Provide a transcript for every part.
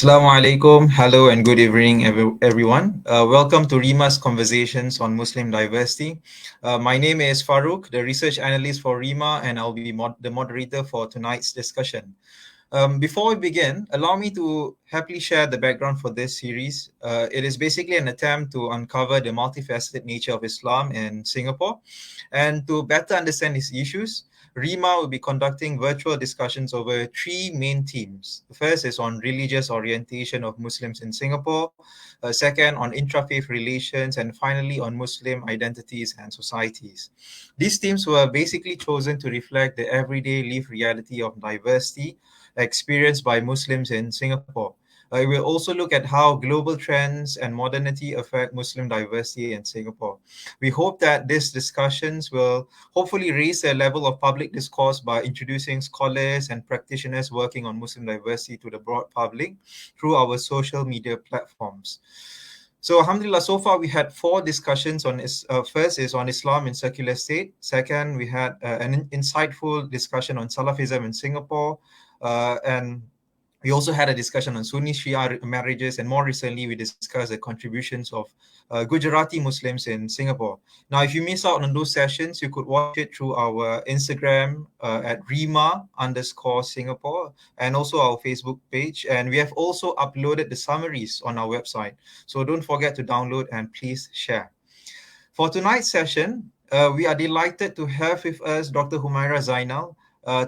Assalamu alaikum. Hello and good evening, everyone. Welcome to RIMA's Conversations on Muslim Diversity. My name is Farouk, the research analyst for RIMA, and I'll be the moderator for tonight's discussion. Before we begin, allow me to happily share the background for this series. It is basically an attempt to uncover the multifaceted nature of Islam in Singapore and to better understand its issues. RIMA will be conducting virtual discussions over three main themes. The first is on religious orientation of Muslims in Singapore, second on intra-faith relations, and finally on Muslim identities and societies. These themes were basically chosen to reflect the everyday lived reality of diversity experienced by Muslims in Singapore. We will also look at how global trends and modernity affect Muslim diversity in Singapore. We hope that these discussions will hopefully raise the level of public discourse by introducing scholars and practitioners working on Muslim diversity to the broad public through our social media platforms. So, alhamdulillah, so far we had four discussions on first is on Islam in secular state. Second, we had an insightful discussion on Salafism in Singapore. And we also had a discussion on Sunni Shia marriages, and more recently, we discussed the contributions of Gujarati Muslims in Singapore. Now, if you miss out on those sessions, you could watch it through our Instagram at Rima_Singapore and also our Facebook page. And we have also uploaded the summaries on our website. So don't forget to download and please share. For tonight's session, we are delighted to have with us Dr. Humairah Zainal,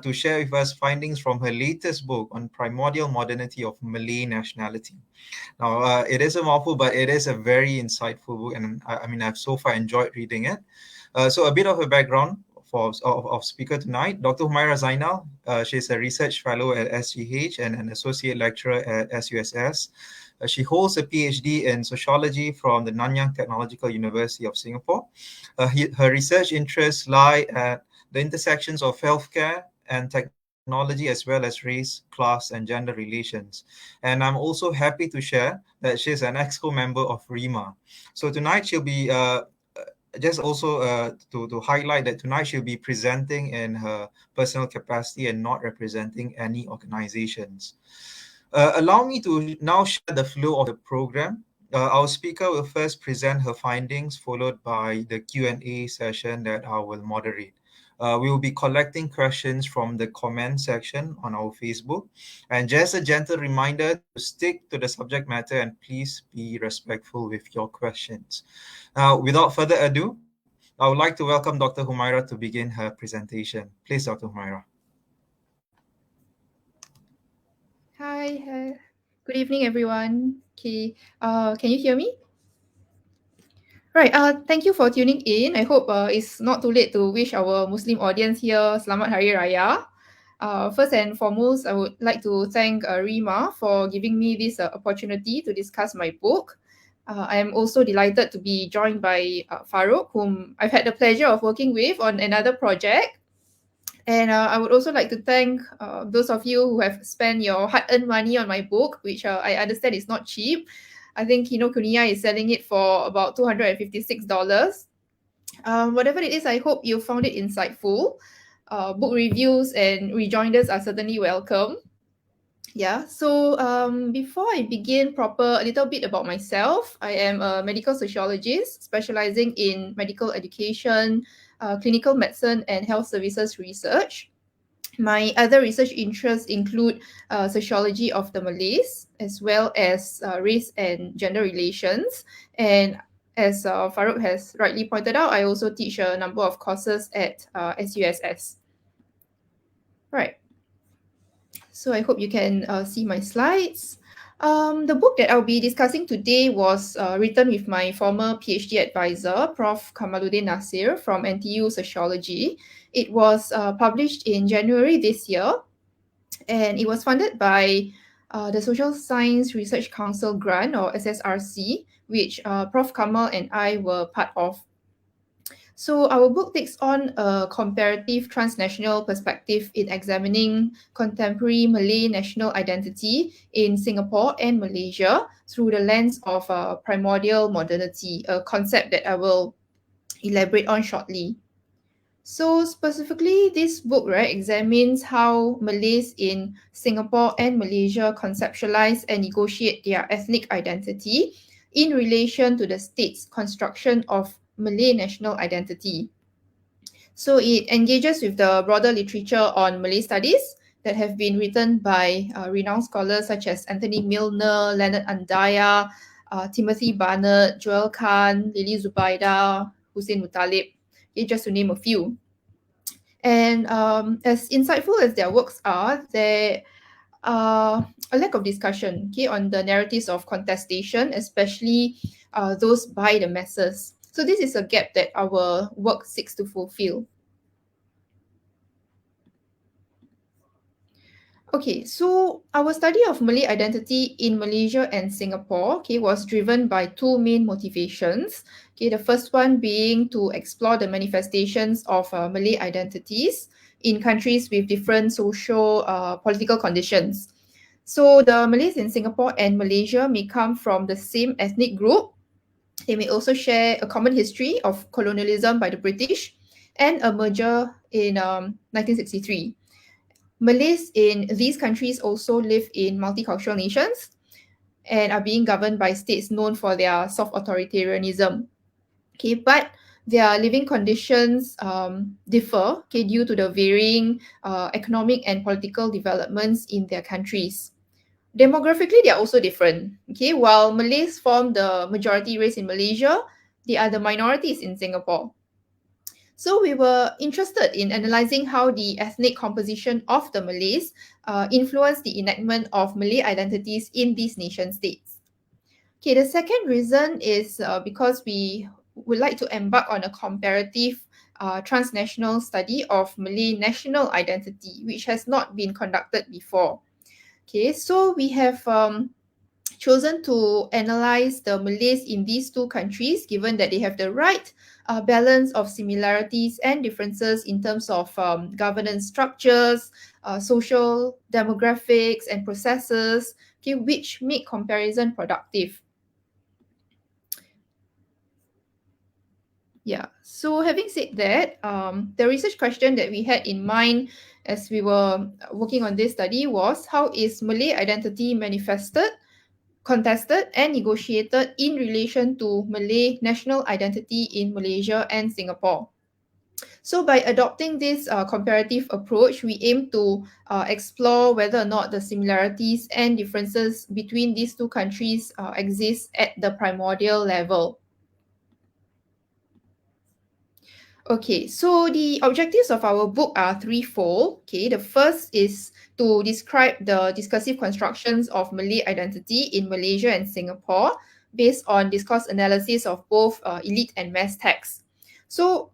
to share with us findings from her latest book on Primordial Modernity of Malay Nationality. Now, it is a mouthful, but it is a very insightful book, and I've so far enjoyed reading it. So a bit of a background of speaker tonight. Dr. Humairah Zainal, she's a research fellow at SGH and an associate lecturer at SUSS. She holds a PhD in sociology from the Nanyang Technological University of Singapore. Her research interests lie at the intersections of healthcare and technology, as well as race, class, and gender relations. And I'm also happy to share that she's an EXCO member of RIMA. So tonight she'll be, just also to highlight that tonight she'll be presenting in her personal capacity and not representing any organizations. Allow me to now share the flow of the program. Our speaker will first present her findings, followed by the Q&A session that I will moderate. We will be collecting questions from the comment section on our Facebook. And just a gentle reminder to stick to the subject matter and please be respectful with your questions. Now, without further ado, I would like to welcome Dr. Humairah to begin her presentation. Please, Dr. Humairah. Hi. Good evening, everyone. Okay, can you hear me? Right. Thank you for tuning in. I hope it's not too late to wish our Muslim audience here Selamat Hari Raya. First and foremost, I would like to thank Rima for giving me this opportunity to discuss my book. I am also delighted to be joined by Farouk, whom I've had the pleasure of working with on another project. And I would also like to thank those of you who have spent your hard-earned money on my book, which I understand is not cheap. I think Kinokuniya is selling it for about $256. Whatever it is, I hope you found it insightful. Book reviews and rejoinders are certainly welcome. Yeah, so before I begin proper, a little bit about myself. I am a medical sociologist specializing in medical education, clinical medicine, and health services research. My other research interests include sociology of the Malays, as well as race and gender relations. And as Farouk has rightly pointed out, I also teach a number of courses at SUSS. Right. So I hope you can see my slides. The book that I'll be discussing today was written with my former PhD advisor, Prof. Kamaluddin Nasir from NTU Sociology. It was published in January this year, and it was funded by the Social Science Research Council grant, or SSRC, which Prof. Kamal and I were part of. So our book takes on a comparative transnational perspective in examining contemporary Malay national identity in Singapore and Malaysia through the lens of primordial modernity, a concept that I will elaborate on shortly. So specifically, this book, right, examines how Malays in Singapore and Malaysia conceptualize and negotiate their ethnic identity in relation to the state's construction of Malay national identity. So it engages with the broader literature on Malay studies that have been written by renowned scholars such as Anthony Milner, Leonard Andaya, Timothy Barnett, Joel Kahn, Lily Zubaida, Hussein Mutalib, okay, just to name a few. And as insightful as their works are, there a lack of discussion, okay, on the narratives of contestation, especially those by the masses. So this is a gap that our work seeks to fulfill. Okay, so our study of Malay identity in Malaysia and Singapore, okay, was driven by two main motivations. Okay, the first one being to explore the manifestations of Malay identities in countries with different social, political conditions. So the Malays in Singapore and Malaysia may come from the same ethnic group. They may also share a common history of colonialism by the British and a merger in 1963. Malays in these countries also live in multicultural nations and are being governed by states known for their soft authoritarianism. Okay, but their living conditions differ, okay, due to the varying economic and political developments in their countries. Demographically, they are also different. Okay, while Malays form the majority race in Malaysia, they are the minorities in Singapore. So we were interested in analysing how the ethnic composition of the Malays influenced the enactment of Malay identities in these nation states. Okay, the second reason is because we would like to embark on a comparative transnational study of Malay national identity, which has not been conducted before. Okay, so we have chosen to analyze the Malays in these two countries, given that they have the right balance of similarities and differences in terms of governance structures, social demographics, and processes, okay, which make comparison productive. Yeah, so having said that, the research question that we had in mind as we were working on this study was, how is Malay identity manifested, contested, and negotiated in relation to Malay national identity in Malaysia and Singapore? So by adopting this comparative approach, we aim to explore whether or not the similarities and differences between these two countries exist at the primordial level. Okay, so the objectives of our book are threefold. Okay, the first is to describe the discursive constructions of Malay identity in Malaysia and Singapore based on discourse analysis of both elite and mass texts. So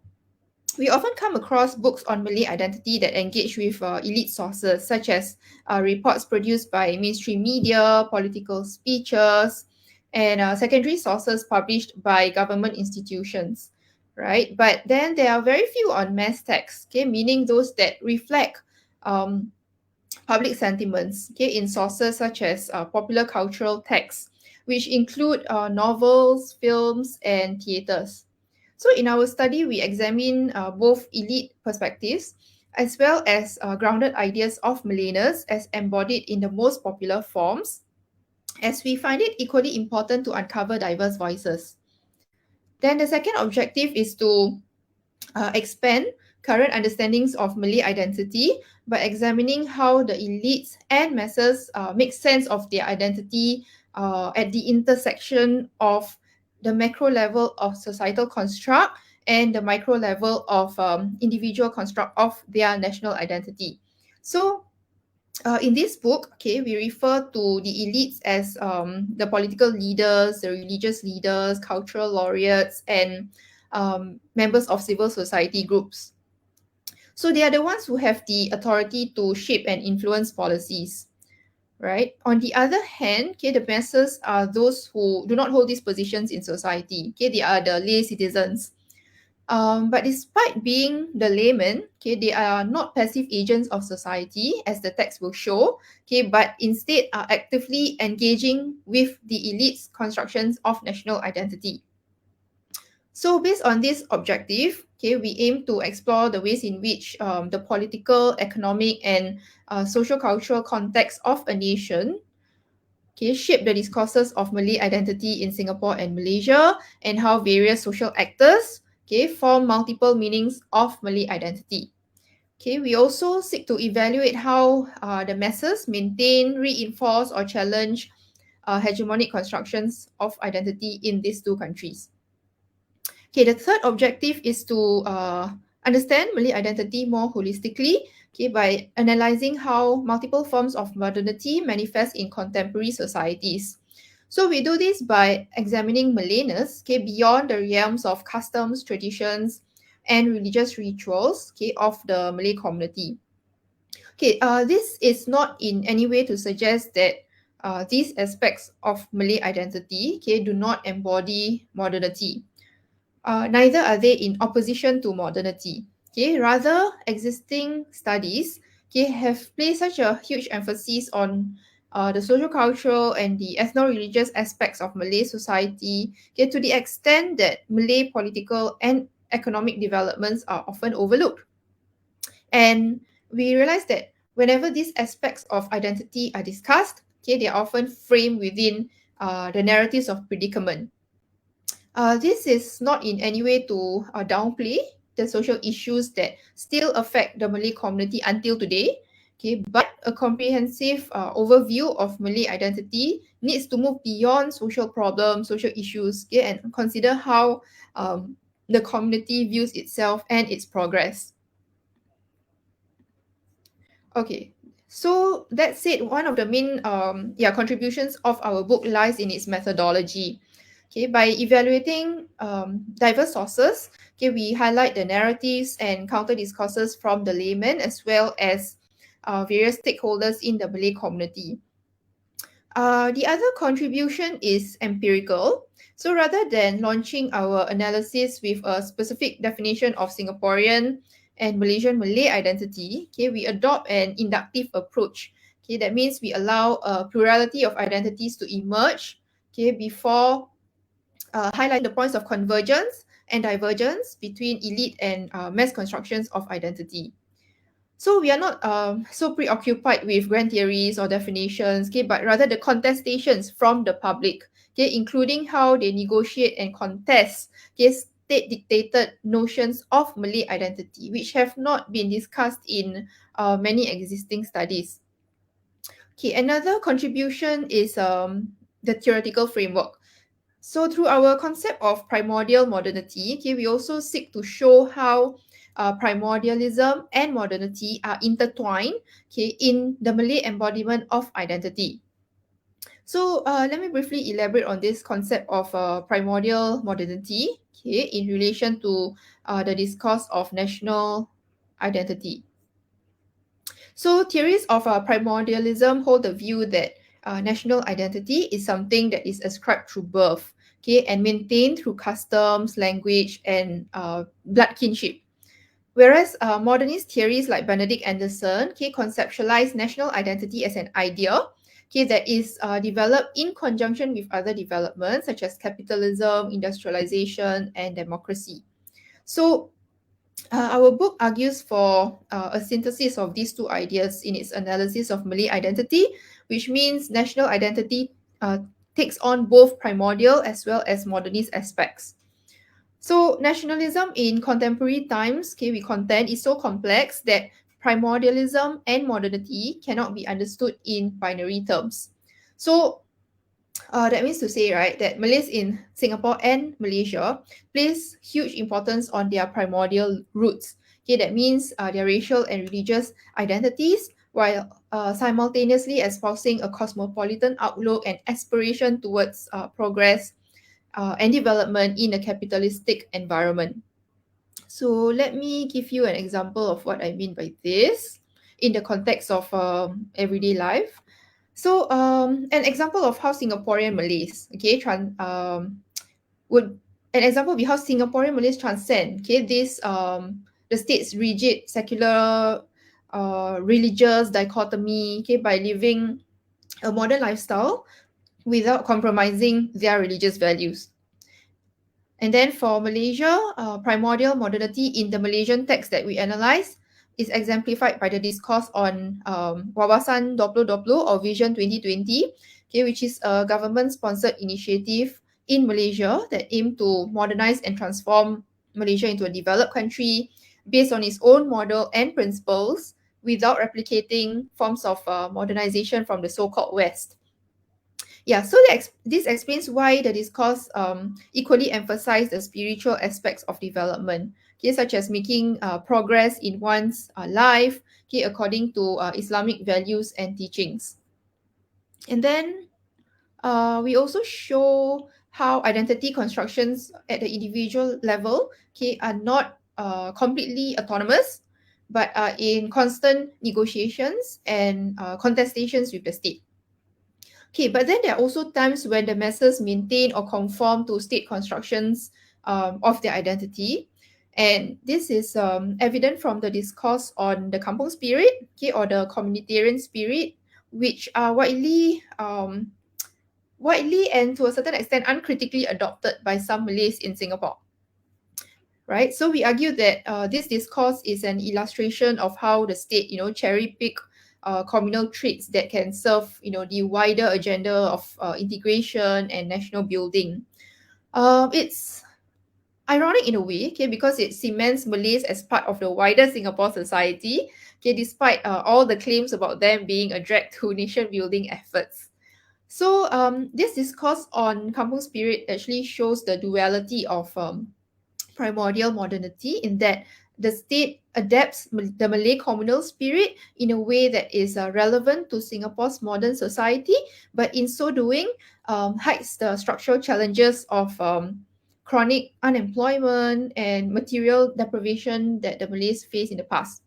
we often come across books on Malay identity that engage with elite sources, such as reports produced by mainstream media, political speeches, and secondary sources published by government institutions, right? But then there are very few on mass texts, okay, meaning those that reflect um, public sentiments, okay, in sources such as popular cultural texts, which include novels, films, and theatres. So in our study, we examine both elite perspectives as well as grounded ideas of Malayness as embodied in the most popular forms, as we find it equally important to uncover diverse voices. Then the second objective is to expand current understandings of Malay identity by examining how the elites and masses make sense of their identity at the intersection of the macro level of societal construct and the micro level of individual construct of their national identity. So in this book, okay, we refer to the elites as the political leaders, the religious leaders, cultural laureates, and members of civil society groups. So they are the ones who have the authority to shape and influence policies, right? On the other hand, okay, the masses are those who do not hold these positions in society. Okay, they are the lay citizens. But despite being the laymen, okay, they are not passive agents of society, as the text will show, okay, but instead are actively engaging with the elite's constructions of national identity. So based on this objective, okay, we aim to explore the ways in which the political, economic, and social-cultural context of a nation, okay, shape the discourses of Malay identity in Singapore and Malaysia, and how various social actors, okay, form multiple meanings of Malay identity. Okay, we also seek to evaluate how the masses maintain, reinforce, or challenge hegemonic constructions of identity in these two countries. Okay, the third objective is to understand Malay identity more holistically, okay, by analysing how multiple forms of modernity manifest in contemporary societies. So we do this by examining Malayness, okay, beyond the realms of customs, traditions, and religious rituals, okay, of the Malay community. Okay, this is not in any way to suggest that these aspects of Malay identity, okay, do not embody modernity. Neither are they in opposition to modernity. Okay, rather, existing studies, okay, have placed such a huge emphasis on the social cultural and the ethno-religious aspects of Malay society, okay, to the extent that Malay political and economic developments are often overlooked. And we realize that whenever these aspects of identity are discussed, okay, they are often framed within the narratives of predicament. This is not in any way to downplay the social issues that still affect the Malay community until today. Okay, but a comprehensive overview of Malay identity needs to move beyond social problems, social issues, okay, and consider how the community views itself and its progress. Okay, so that said, one of the main contributions of our book lies in its methodology. Okay, by evaluating diverse sources, okay, we highlight the narratives and counter discourses from the layman as well as various stakeholders in the Malay community. The other contribution is empirical. So rather than launching our analysis with a specific definition of Singaporean and Malaysian Malay identity, okay, we adopt an inductive approach. Okay, that means we allow a plurality of identities to emerge, okay, before highlighting the points of convergence and divergence between elite and mass constructions of identity. So we are not so preoccupied with grand theories or definitions, okay, but rather the contestations from the public, okay, including how they negotiate and contest, okay, state-dictated notions of Malay identity, which have not been discussed in many existing studies. Okay, another contribution is the theoretical framework. So through our concept of primordial modernity, okay, we also seek to show how primordialism and modernity are intertwined, okay, in the Malay embodiment of identity. So let me briefly elaborate on this concept of primordial modernity, okay, in relation to the discourse of national identity. So theories of primordialism hold the view that national identity is something that is ascribed through birth, okay, and maintained through customs, language, and blood kinship. Whereas modernist theories like Benedict Anderson, okay, conceptualize national identity as an idea, okay, that is developed in conjunction with other developments such as capitalism, industrialization, and democracy. So our book argues for a synthesis of these two ideas in its analysis of Malay identity, which means national identity takes on both primordial as well as modernist aspects. So nationalism in contemporary times, okay, we contend is so complex that primordialism and modernity cannot be understood in binary terms. So that means to say, right, that Malays in Singapore and Malaysia place huge importance on their primordial roots. Okay, that means their racial and religious identities, while simultaneously espousing a cosmopolitan outlook and aspiration towards progress and development in a capitalistic environment. So let me give you an example of what I mean by this in the context of everyday life. So an example of how Singaporean Malays, okay, would an example be how Singaporean Malays transcend, okay, this the state's rigid secular religious dichotomy, okay, by living a modern lifestyle without compromising their religious values. And then for Malaysia, primordial modernity in the Malaysian text that we analyze is exemplified by the discourse on Wawasan 2020 or Vision 2020, okay, which is a government-sponsored initiative in Malaysia that aim to modernize and transform Malaysia into a developed country based on its own model and principles without replicating forms of modernization from the so-called West. Yeah, so this explains why the discourse equally emphasize the spiritual aspects of development, okay, such as making progress in one's life, okay, according to Islamic values and teachings. And then we also show how identity constructions at the individual level, okay, are not completely autonomous, but are in constant negotiations and contestations with the state. Okay, but then there are also times when the masses maintain or conform to state constructions of their identity. And this is evident from the discourse on the kampung spirit, okay, or the communitarian spirit, which are widely and to a certain extent uncritically adopted by some Malays in Singapore. Right, so we argue that this discourse is an illustration of how the state, cherry pick communal traits that can serve, the wider agenda of integration and national building. It's ironic in a way, okay, because it cements Malays as part of the wider Singapore society, okay, despite all the claims about them being a drag to nation building efforts. So this discourse on kampung spirit actually shows the duality of primordial modernity in that the state adapts the Malay communal spirit in a way that is relevant to Singapore's modern society, but in so doing, hides the structural challenges of chronic unemployment and material deprivation that the Malays faced in the past.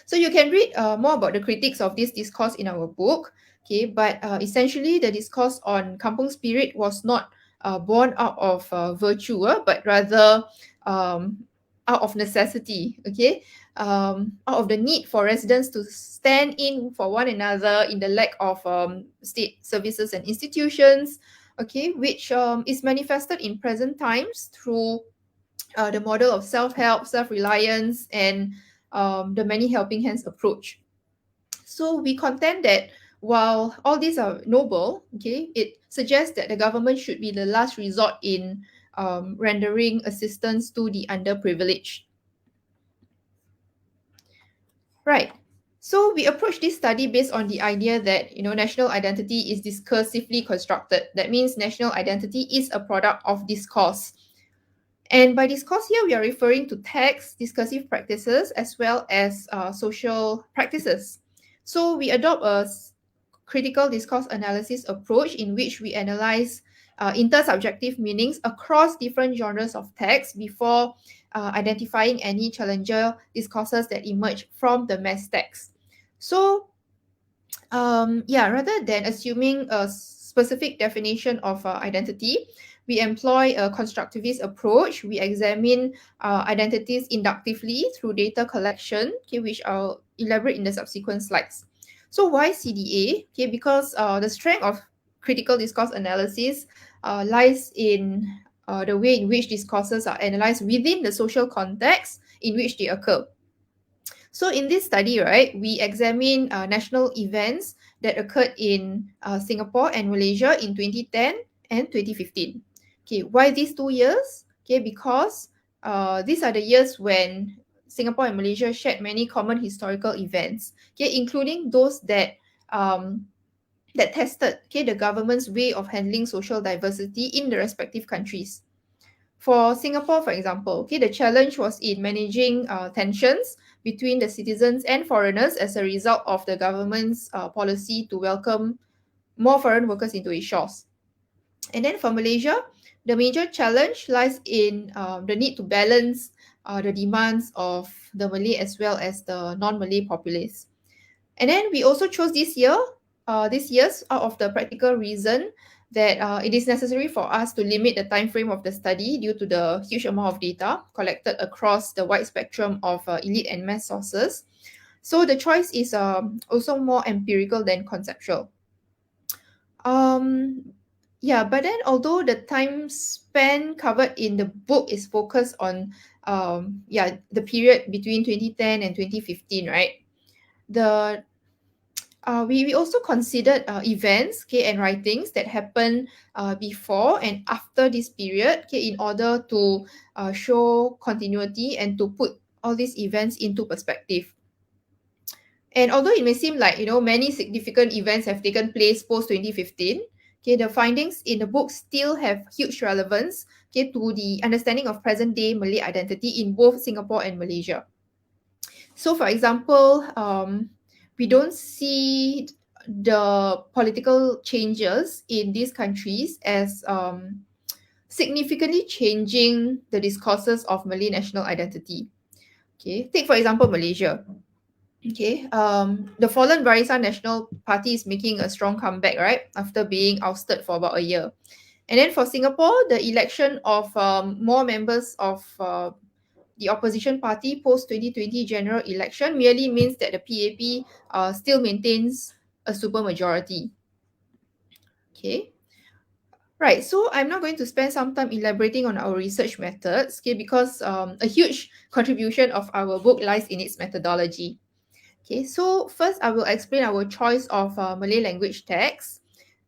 So you can read more about the critics of this discourse in our book. Okay, but essentially the discourse on kampung spirit was not born out of virtue, but rather um, out of necessity. Okay, out of the need for residents to stand in for one another in the lack of state services and institutions. Okay, which is manifested in present times through the model of self-help, self-reliance, and the many helping hands approach. So we contend that while all these are noble, okay, it suggests that the government should be the last resort in rendering assistance to the underprivileged. Right. So we approach this study based on the idea that national identity is discursively constructed. That means national identity is a product of discourse. And by discourse here, we are referring to text, discursive practices, as well as social practices. So we adopt a critical discourse analysis approach in which we analyze intersubjective meanings across different genres of text before identifying any challenger discourses that emerge from the mass text. So rather than assuming a specific definition of identity, we employ a constructivist approach. We examine identities inductively through data collection, okay, which I'll elaborate in the subsequent slides. So why CDA? Okay, because the strength of critical discourse analysis lies in the way in which discourses are analyzed within the social context in which they occur. So in this study, right, we examine national events that occurred in Singapore and Malaysia in 2010 and 2015. Okay, why these 2 years? Okay, because these are the years when Singapore and Malaysia shared many common historical events, okay, including those that tested, okay, the government's way of handling social diversity in the respective countries. For Singapore, for example, okay, the challenge was in managing tensions between the citizens and foreigners as a result of the government's policy to welcome more foreign workers into its shores. And then for Malaysia, the major challenge lies in the need to balance the demands of the Malay as well as the non-Malay populace. And then we also chose this years out of the practical reason that it is necessary for us to limit the time frame of the study due to the huge amount of data collected across the wide spectrum of elite and mass sources. So the choice is also more empirical than conceptual. Um, Yeah, but then although the time span covered in the book is focused on the period between 2010 and 2015, right? The we also considered events, okay, and writings that happened before and after this period, okay, in order to show continuity and to put all these events into perspective. And although it may seem like, many significant events have taken place post 2015, okay, the findings in the book still have huge relevance, okay, to the understanding of present day Malay identity in both Singapore and Malaysia. So, for example, we don't see the political changes in these countries as significantly changing the discourses of Malay national identity. Okay, take for example Malaysia. Okay, the fallen Barisan National Party is making a strong comeback, right, after being ousted for about a year. And then for Singapore, the election of more members of the opposition party post 2020 general election merely means that the PAP still maintains a super majority. Okay. Right, so I'm now going to spend some time elaborating on our research methods, okay, because a huge contribution of our book lies in its methodology. Okay, so first I will explain our choice of Malay language text.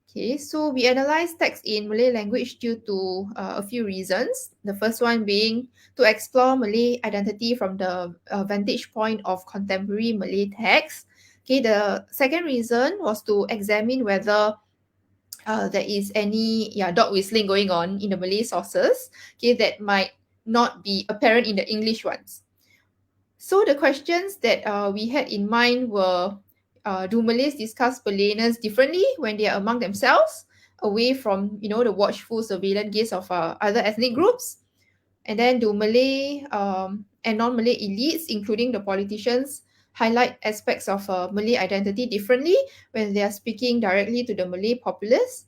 Okay, so we analyze text in Malay language due to a few reasons. The first one being to explore Malay identity from the vantage point of contemporary Malay text. Okay, the second reason was to examine whether there is any dog whistling going on in the Malay sources, okay, that might not be apparent in the English ones. So the questions that we had in mind were, do Malays discuss Malayness differently when they are among themselves, away from, the watchful surveillance gaze of other ethnic groups? And then do Malay and non-Malay elites, including the politicians, highlight aspects of Malay identity differently when they are speaking directly to the Malay populace?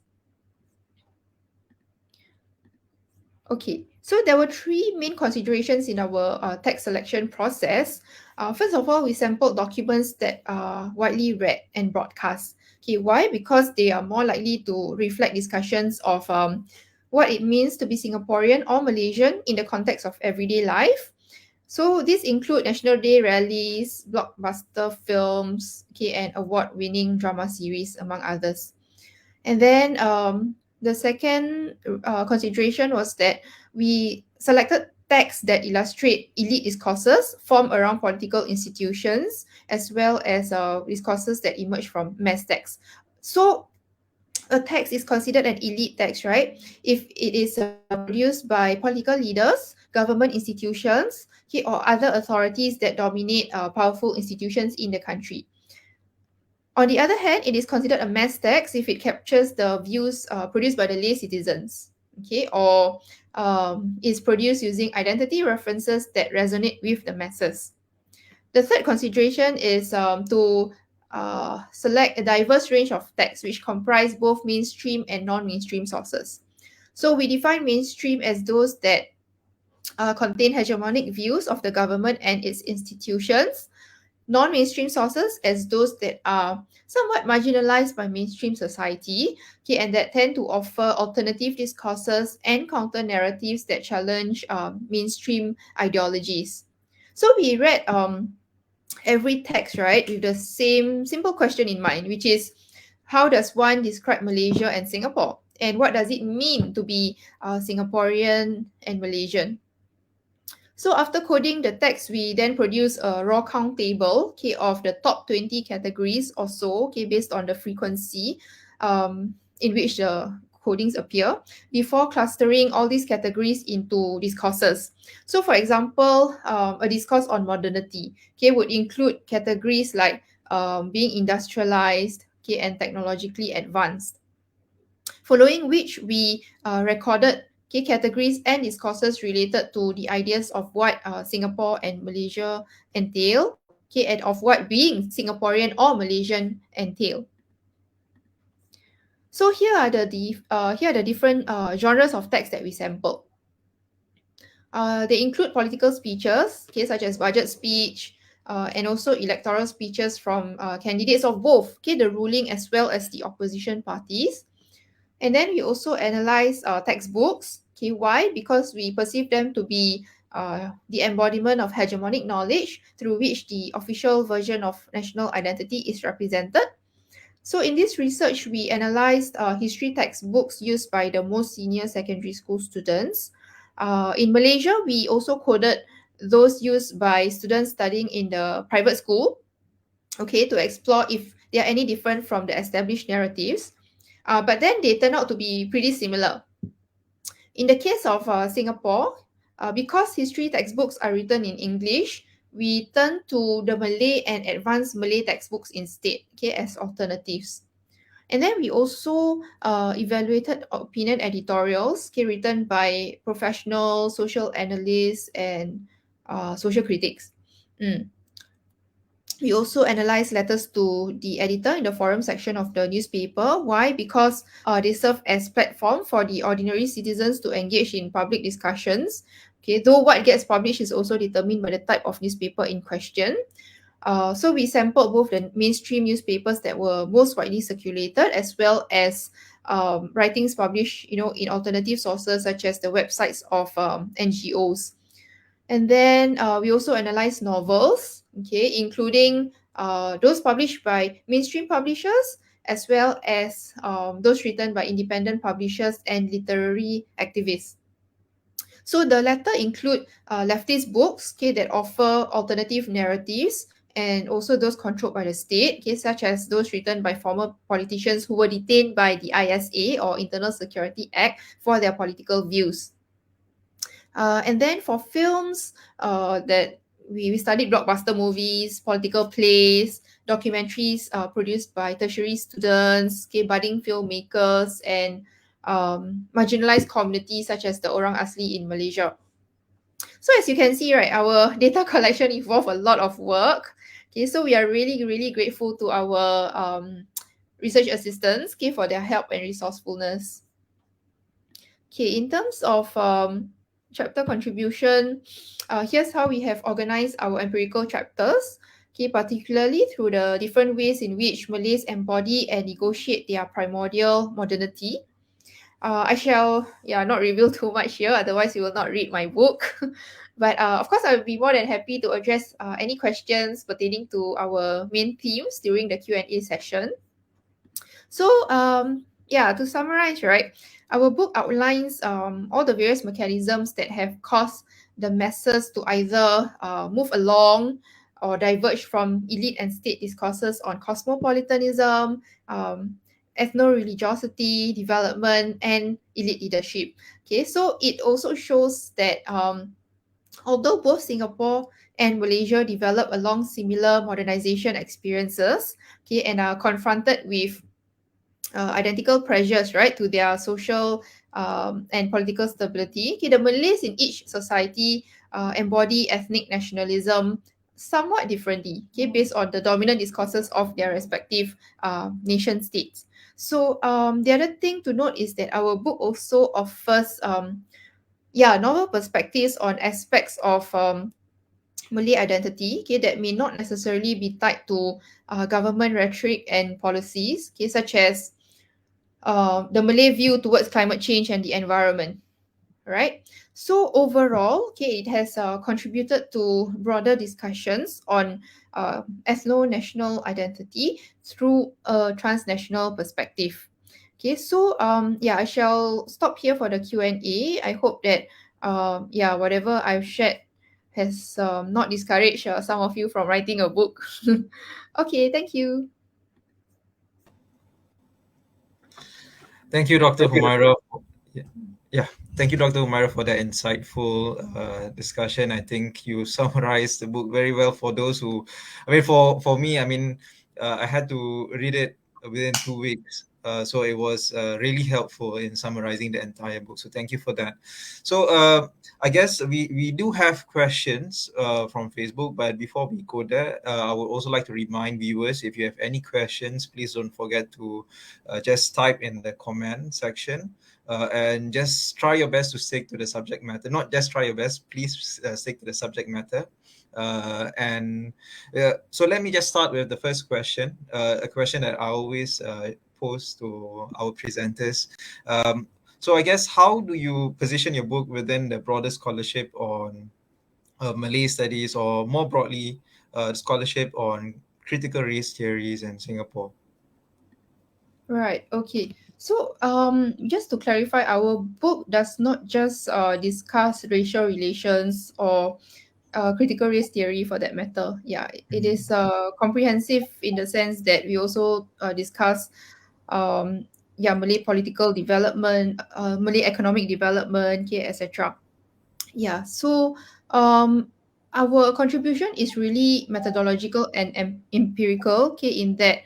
Okay, so there were three main considerations in our text selection process. First of all, we sampled documents that are widely read and broadcast. Okay, why? Because they are more likely to reflect discussions of what it means to be Singaporean or Malaysian in the context of everyday life. So these include National Day rallies, blockbuster films, okay, and award-winning drama series, among others. And then the second consideration was that we selected texts that illustrate elite discourses formed around political institutions, as well as discourses that emerge from mass texts. So a text is considered an elite text, right, if it is produced by political leaders, government institutions, okay, or other authorities that dominate powerful institutions in the country. On the other hand, it is considered a mass text if it captures the views produced by the lay citizens, okay, or is produced using identity references that resonate with the masses. The third consideration is to select a diverse range of texts which comprise both mainstream and non-mainstream sources. So we define mainstream as those that contain hegemonic views of the government and its institutions, non-mainstream sources as those that are somewhat marginalized by mainstream society, okay, and that tend to offer alternative discourses and counter narratives that challenge mainstream ideologies. So we read every text, right, with the same simple question in mind, which is, how does one describe Malaysia and Singapore? And what does it mean to be Singaporean and Malaysian? So after coding the text, we then produce a raw count table, okay, of the top 20 categories or so, okay, based on the frequency in which the codings appear, before clustering all these categories into discourses. So for example, a discourse on modernity, okay, would include categories like being industrialized, okay, and technologically advanced. Following which we recorded key categories and discourses related to the ideas of what Singapore and Malaysia entail, okay, and of what being Singaporean or Malaysian entail. So here are the different genres of text that we sampled. They include political speeches, okay, such as budget speech, and also electoral speeches from candidates of both, okay, the ruling as well as the opposition parties. And then we also analyze textbooks. Okay, why? Because we perceive them to be the embodiment of hegemonic knowledge through which the official version of national identity is represented. So in this research, we analyzed history textbooks used by the most senior secondary school students. In Malaysia, we also coded those used by students studying in the private school, okay, to explore if they are any different from the established narratives. But then they turn out to be pretty similar. In the case of Singapore, because history textbooks are written in English, we turn to the Malay and advanced Malay textbooks instead, okay, as alternatives. And then we also evaluated opinion editorials, okay, written by professional social analysts and social critics. Mm. We also analyze letters to the editor in the forum section of the newspaper. Why? Because they serve as platform for the ordinary citizens to engage in public discussions. Okay, though what gets published is also determined by the type of newspaper in question. So we sampled both the mainstream newspapers that were most widely circulated, as well as writings published, in alternative sources such as the websites of NGOs. And then we also analyze novels, okay, including those published by mainstream publishers, as well as those written by independent publishers and literary activists. So the latter include leftist books, okay, that offer alternative narratives, and also those controlled by the state, okay, such as those written by former politicians who were detained by the ISA or Internal Security Act for their political views. And then for films, that we studied blockbuster movies, political plays, documentaries produced by tertiary students, okay, budding filmmakers, and marginalized communities such as the Orang Asli in Malaysia. So as you can see, right, our data collection involved a lot of work. Okay, so we are really, really grateful to our research assistants, okay, for their help and resourcefulness. Okay, in terms of chapter contribution, here's how we have organized our empirical chapters, okay, particularly through the different ways in which Malays embody and negotiate their primordial modernity. I shall, not reveal too much here, otherwise you will not read my book. But of course, I will be more than happy to address any questions pertaining to our main themes during the Q&A session. So, to summarize, right, our book outlines all the various mechanisms that have caused the masses to either move along or diverge from elite and state discourses on cosmopolitanism, ethno-religiosity, development, and elite leadership. Okay, so it also shows that although both Singapore and Malaysia develop along similar modernization experiences, okay, and are confronted with identical pressures, right, to their social and political stability. Okay, the Malays in each society embody ethnic nationalism somewhat differently, okay, based on the dominant discourses of their respective nation states. So the other thing to note is that our book also offers novel perspectives on aspects of Malay identity, okay, that may not necessarily be tied to government rhetoric and policies, okay, such as the Malay view towards climate change and the environment, right? So overall, okay, it has contributed to broader discussions on ethno-national identity through a transnational perspective. Okay, so I shall stop here for the Q&A. I hope that whatever I've shared has not discouraged some of you from writing a book. Okay, thank you. Thank you, Dr. Humairah. Yeah. Yeah, thank you, Dr. Humairah, for that insightful discussion. I think you summarized the book very well for those who, for me, I had to read it within 2 weeks. So it was really helpful in summarizing the entire book. So thank you for that. So I guess we do have questions from Facebook, but before we go there, I would also like to remind viewers, if you have any questions, please don't forget to just type in the comment section. And just try your best to stick to the subject matter. Not just try your best, please stick to the subject matter. So let me just start with the first question, a question that I always pose to our presenters. Um, so I guess, how do you position your book within the broader scholarship on Malay studies, or more broadly, scholarship on critical race theories in Singapore? Right. Okay. So, just to clarify, our book does not just discuss racial relations or critical race theory for that matter. Yeah, it Mhm. is comprehensive in the sense that we also discuss, yeah, Malay political development, Malay economic development, okay, etc. Yeah. So, our contribution is really methodological and empirical. Okay, in that,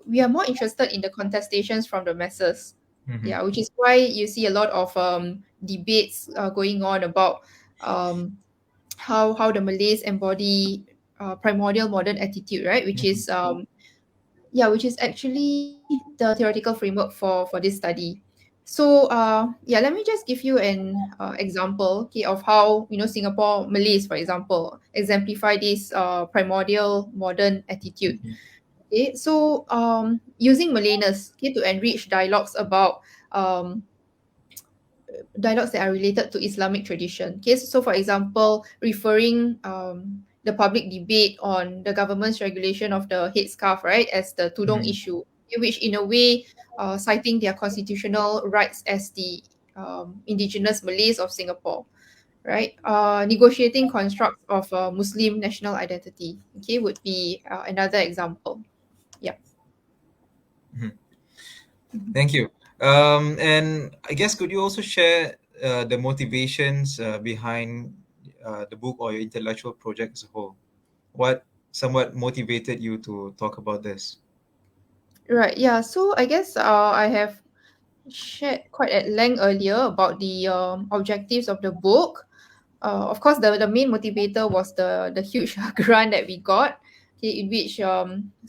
we are more interested in the contestations from the masses. Mhm. Yeah, which is why you see a lot of debates going on about um, how the Malays embody primordial modern attitude, right? Which Mhm. is yeah, which is actually the theoretical framework for this study. So yeah, let me just give you an example, okay, of how Singapore Malays, for example, exemplify this primordial modern attitude. Okay, so using Malayness, okay, to enrich um, dialogues that are related to Islamic tradition. Okay, so for example, referring the public debate on the government's regulation of the headscarf, right, as the tudong Mhm. issue, okay, which in a way citing their constitutional rights as the indigenous Malays of Singapore, right? Negotiating constructs of Muslim national identity, okay, would be another example. Yeah. Mhm. Mhm. Thank you. And I guess, could you also share the motivations behind the book or your intellectual project as a whole? What somewhat motivated you to talk about this? Right. Yeah. So I guess I have shared quite at length earlier about the objectives of the book. Of course, the main motivator was the huge grant that we got, okay, in which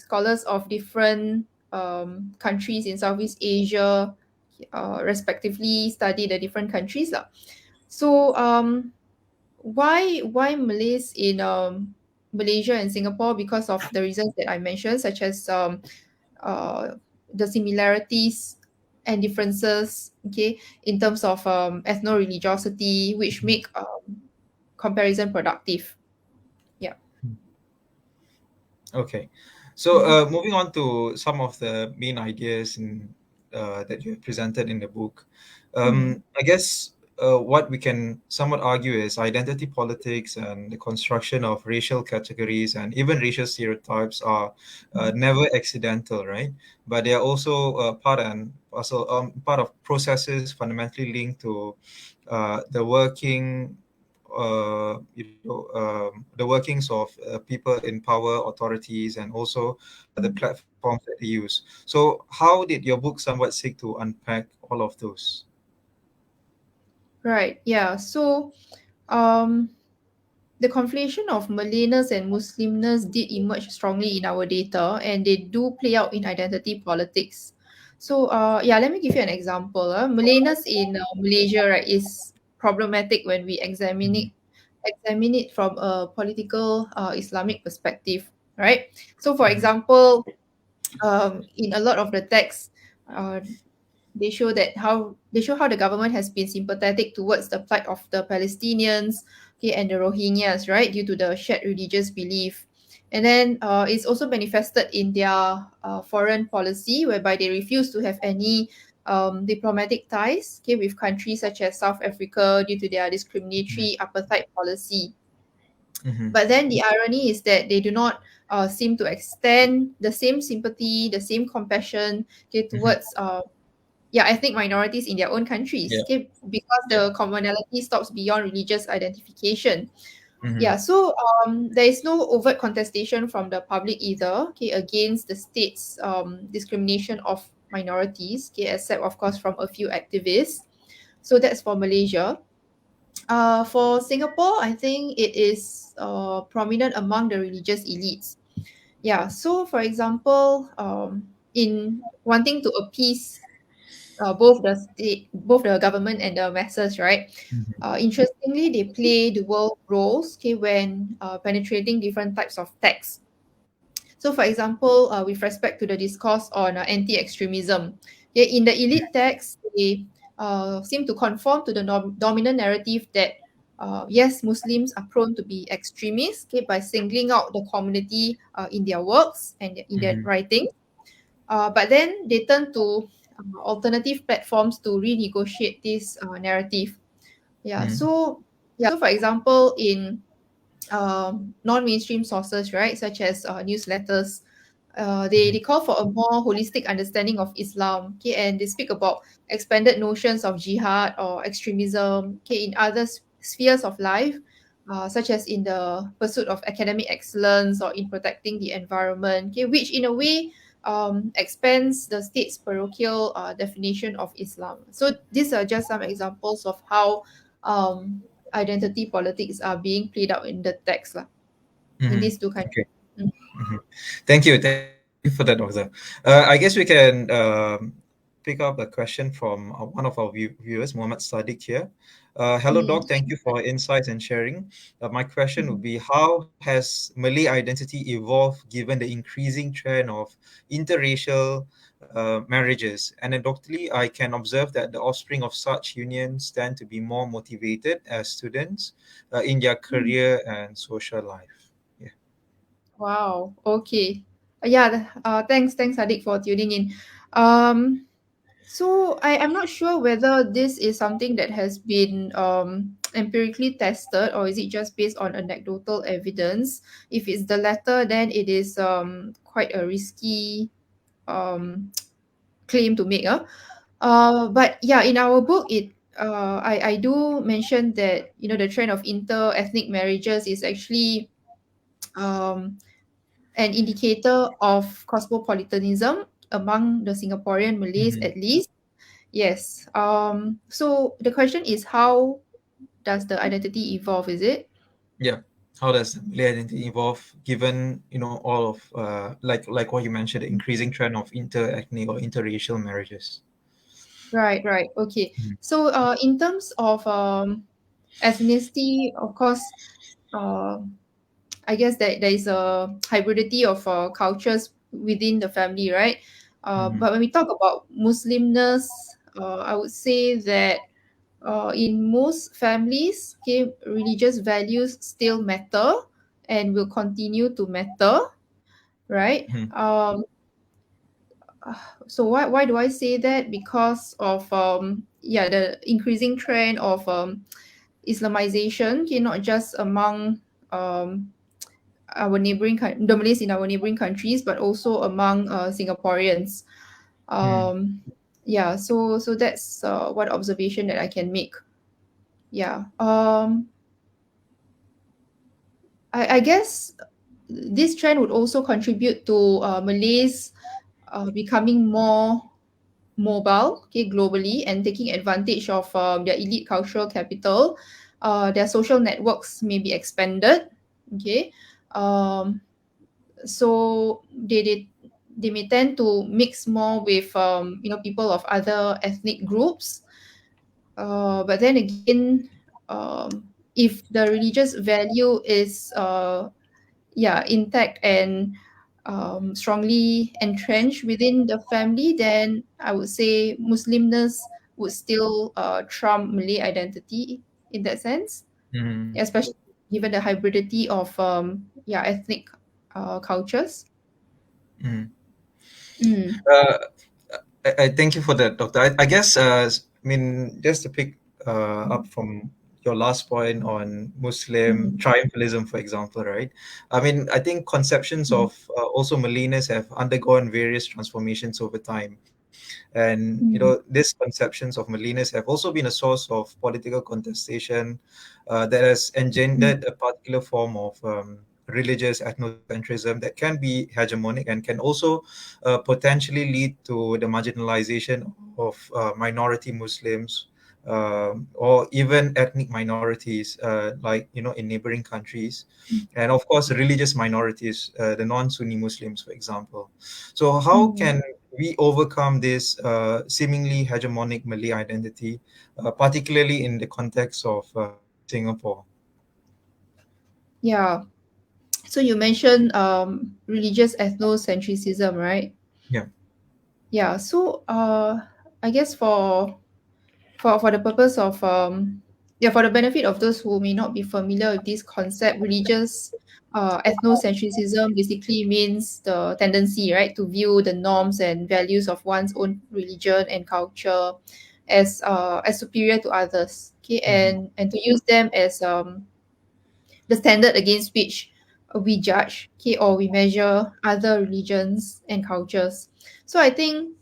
scholars of different countries in Southeast Asia, respectively, study the different countries lah. So why Malays in Malaysia and Singapore? Because of the reasons that I mentioned, such as uh, the similarities and differences, okay, in terms of ethno-religiosity, which Mhm. make comparison productive. Yeah. Okay. So, Mhm. moving on to some of the main ideas that you have presented in the book, Mm. I guess what we can somewhat argue is identity politics and the construction of racial categories and even racial stereotypes are never accidental, right? But they are also part of processes fundamentally linked to the the workings of people in power, authorities, and also the platforms that they use. So, how did your book somewhat seek to unpack all of those? Right. Yeah. So um the conflation of Malayness and Muslimness did emerge strongly in our data, and they do play out in identity politics. So, yeah, let me give you an example. Malayness in Malaysia, right, is problematic when we Mhm. examine it from a political Islamic perspective, right? So, for Mhm. example, in a lot of the texts, they show how the government has been sympathetic towards the plight of the Palestinians, okay, and the Rohingyas, right, due to the shared religious belief. And then it's also manifested in their foreign policy, whereby they refuse to have any diplomatic ties, okay, with countries such as South Africa due to their Mhm. discriminatory apartheid policy. Mhm. But then the irony is that they do not seem to extend the same sympathy, the same compassion, okay, Mhm. towards yeah, ethnic minorities in their own countries, Yeah. okay, because Yeah. the commonality stops beyond religious identification. Mhm. Yeah, so there is no overt contestation from the public either, okay, against the state's discrimination of minorities, okay, except of course from a few activists. So that's for Malaysia. For Singapore, I think it is prominent among the religious elites. Yeah, so for example, in wanting to appease both the government and the masses, right? Mhm. Interestingly, they play dual roles, okay, when penetrating different types of texts. So, for example, with respect to the discourse on anti-extremism, okay, in the elite text, they seem to conform to the dominant narrative that yes, Muslims are prone to be extremists, okay, by singling out the community in their works and in their Mm-hmm. writing. But then they turn to alternative platforms to renegotiate this narrative. Yeah. Mm-hmm. So for example, in non-mainstream sources, right, such as newsletters, they call for a more holistic understanding of Islam, okay, and they speak about expanded notions of jihad or extremism, okay, in other spheres of life, such as in the pursuit of academic excellence or in protecting the environment, okay, which in a way expands the state's parochial definition of Islam. So these are just some examples of how um, identity politics are being played out in the text lah, in Mm-hmm. these two countries. Okay. Mhm. Thank you for that, Doctor. I guess we can pick up a question from one of our viewers, Mohammed Sadiq here. Hello, Mm. Doc. Thank you for insights and sharing. My question would Mm. be, how has Malay identity evolved given the increasing trend of interracial marriages? Anecdotally, I can observe that the offspring of such unions tend to be more motivated as students in their Mm. career and social life. Yeah. Wow. Okay. Yeah. Thanks, Sadiq, for tuning in. Um, so I'm not sure whether this is something that has been empirically tested or is it just based on anecdotal evidence. If it's the latter, then it is quite a risky claim to make. But yeah, in our book, I do mention that the trend of inter-ethnic marriages is actually um an indicator of cosmopolitanism among the Singaporean Malays, Mhm. at least. Yes. So the question is, how does the identity evolve? Is it? Yeah. How does Malay identity evolve given, all of like what you mentioned, the increasing trend of inter-ethnic or interracial marriages? Right. Right. Okay. Mhm. So in terms of ethnicity, of course, uh, I guess that there is a hybridity of cultures within the family, right? Mhm. But when we talk about Muslimness, I would say that in most families, okay, religious values still matter and will continue to matter, right? Mhm. So why do I say that? Because of yeah, the increasing trend of Islamization, okay, not just among um our the Malays in our neighboring countries, but also among Singaporeans. Mhm. Um, yeah, so that's one observation that I can make. Yeah. I guess this trend would also contribute to Malays becoming more mobile, okay, globally, and taking advantage of their elite cultural capital. Their social networks may be expanded, okay. Um, so they may tend to mix more with people of other ethnic groups. But then again, if the religious value is yeah, intact and strongly entrenched within the family, then I would say Muslimness would still trump Malay identity in that sense, Mhm. especially given the hybridity of yeah, ethnic cultures. Mhm. Mm. Uh, I thank you for that, Doctor. I guess, I mean, just to pick up from your last point on Muslim Mm. triumphalism, for example, right? I mean, I think conceptions Mm. of also Malayness have undergone various transformations over time. And, Mm. these conceptions of Malayness have also been a source of political contestation that has Mm. engendered a particular form of religious ethnocentrism that can be hegemonic and can also potentially lead to the marginalization of minority Muslims, or even ethnic minorities, like in neighboring countries, and of course religious minorities, the non-Sunni Muslims, for example. So how Mm. can we overcome this seemingly hegemonic Malay identity, particularly in the context of Singapore? Yeah. So you mentioned religious ethnocentrism, right? Yeah. Yeah. So I guess for the purpose of yeah, for the benefit of those who may not be familiar with this concept, religious ethnocentrism basically means the tendency, right, to view the norms and values of one's own religion and culture as superior to others. Okay, Mm-hmm. and to use them as the standard against which we judge, okay, or we measure other religions and cultures. So I think